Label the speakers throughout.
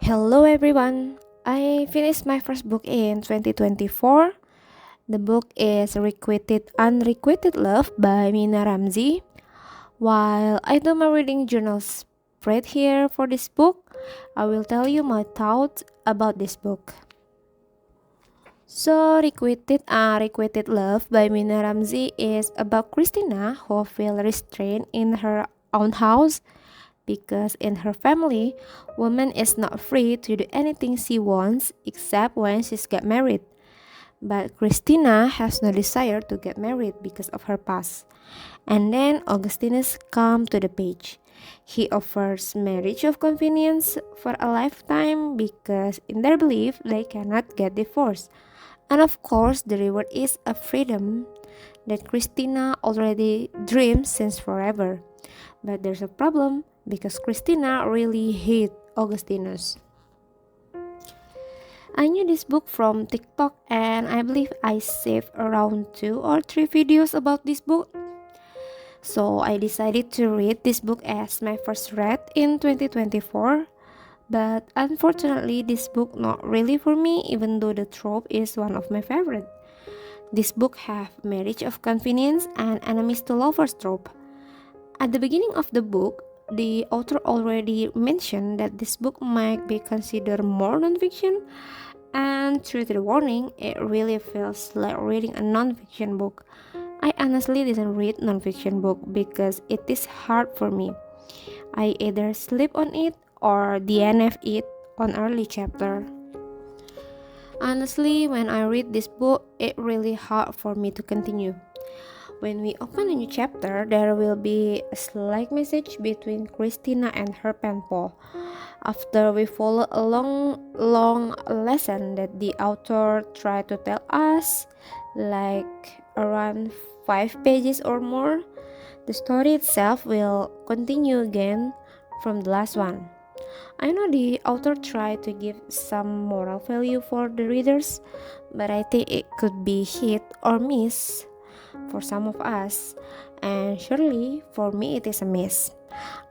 Speaker 1: Hello everyone. I finished my first book in 2024. The book is Requited Unrequited Love by Mina Ramzy. While I do my reading journal spread here for this book, I will tell you my thoughts about this book. So, Requited Unrequited Love by Mina Ramzy is about Christina who feels restrained in her own house because in her family, woman is not free to do anything she wants except when she's got married. But Christina has no desire to get married because of her past. And then Augustinus come to the page. He offers marriage of convenience for a lifetime because in their belief they cannot get divorced. And of course the reward is a freedom that Christina already dreams since forever. But there's a problem because Christina really hates Augustinus. I knew this book from TikTok and I believe I saved around 2 or 3 videos about this book. So I decided to read this book as my first read in 2024. But unfortunately this book not really for me even though the trope is one of my favorite. This book have marriage of convenience and enemies to lovers trope. At the beginning of the book, the author already mentioned that this book might be considered more nonfiction, and through the warning, it really feels like reading a nonfiction book. I honestly didn't read nonfiction book because it is hard for me. I either sleep on it or DNF it on early chapter. Honestly, when I read this book, it really hard for me to continue. When we open a new chapter, there will be a slight message between Christina and her pen pal. After we follow a long lesson that the author tried to tell us, like around 5 pages or more, the story itself will continue again from the last one. I know the author tried to give some moral value for the readers, but I think it could be hit or miss for some of us, and surely for me it is a miss.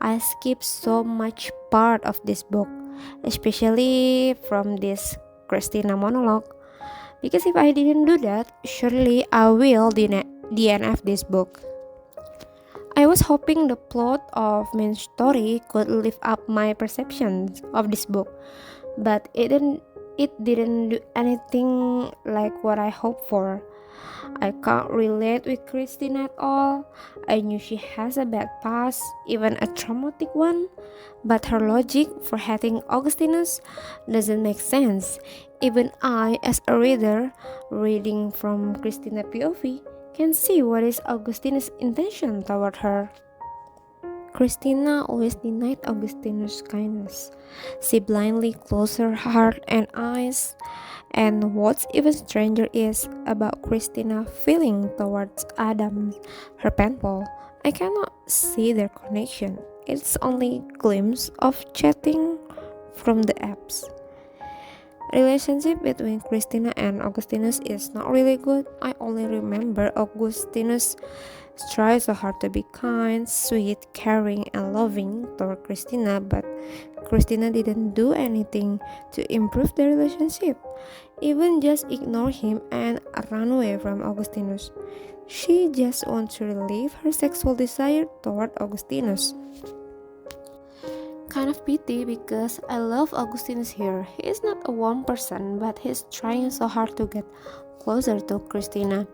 Speaker 1: I skipped so much part of this book, especially from this Christina monologue, because if I didn't do that, surely I will DNF this book. I was hoping the plot of main story could lift up my perceptions of this book, but it didn't do anything like what I hoped for. I can't relate with Christine at all. I knew she has a bad past, even a traumatic one, but her logic for hating Augustinus doesn't make sense. Even I, as a reader, reading from Christina POV, can see what is Augustinus' intention toward her. Christina always denied Augustinus' kindness. She blindly closed her heart and eyes. And what's even stranger is about Christina feeling towards Adam, her pen pal. I cannot see their connection. It's only glimpse of chatting from the apps. Relationship between Christina and Augustinus is not really good. I only remember Augustinus tries so hard to be kind, sweet, caring, and loving toward Christina, but Christina didn't do anything to improve the relationship, even just ignore him and run away from Augustinus. She just wants to relieve her sexual desire toward Augustinus. Kind of pity because I love Augustinus here. He is not a warm person, but he's trying so hard to get closer to Christina.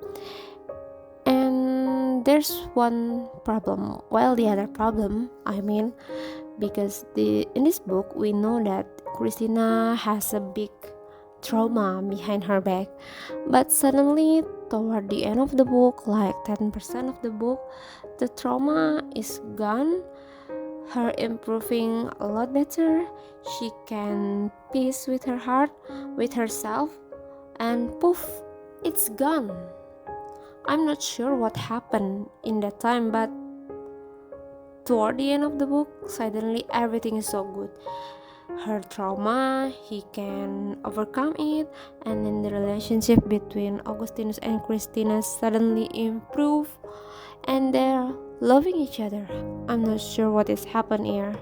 Speaker 1: And there's one problem. Well, the other problem, because in this book we know that Christina has a big trauma behind her back, but suddenly toward the end of the book, like 10% of the book, the trauma is gone. Her improving a lot better. She can peace with her heart, with herself, and poof, it's gone. I'm not sure what happened in that time, but toward the end of the book, suddenly everything is so good. Her trauma, he can overcome it, and then the relationship between Augustinus and Christina suddenly improve, and they're loving each other. I'm not sure what is happening here.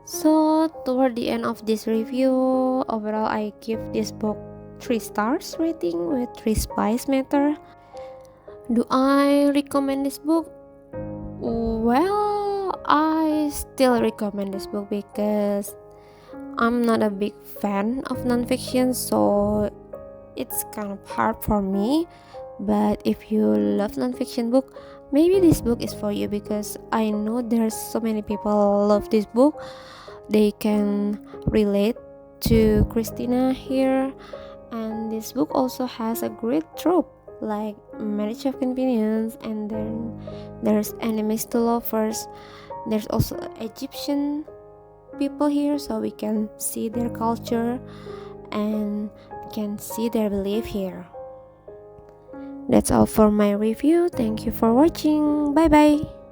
Speaker 1: So toward the end of this review, overall I give this book 3 stars rating with 3 spice matter. Do I recommend this book? Well, I still recommend this book because I'm not a big fan of nonfiction, so it's kind of hard for me. But if you love nonfiction book, maybe this book is for you, because I know there's so many people love this book. They can relate to Christina here, and this book also has a great trope like marriage of convenience, and then there's enemies to lovers. There's also Egyptian people here, so we can see their culture and can see their belief here. That's all for my review. Thank you for watching. Bye bye.